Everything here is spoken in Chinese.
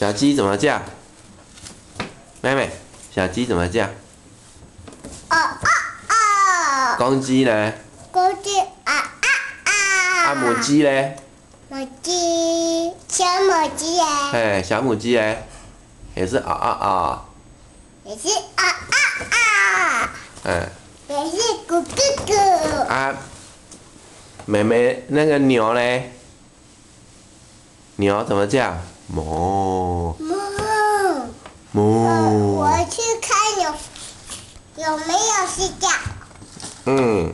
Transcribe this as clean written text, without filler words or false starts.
小鸡怎么叫？妹妹，小鸡怎么叫？哦哦哦。公鸡呢？公鸡啊啊啊。啊，母鸡嘞？母鸡，小母鸡耶。哎，小母鸡嘞，也是啊啊啊。也是啊啊啊。嗯。也是咕咕咕。啊，妹妹那个牛嘞？牛怎么叫？哞。哞。哞。我去看有没有睡觉。嗯。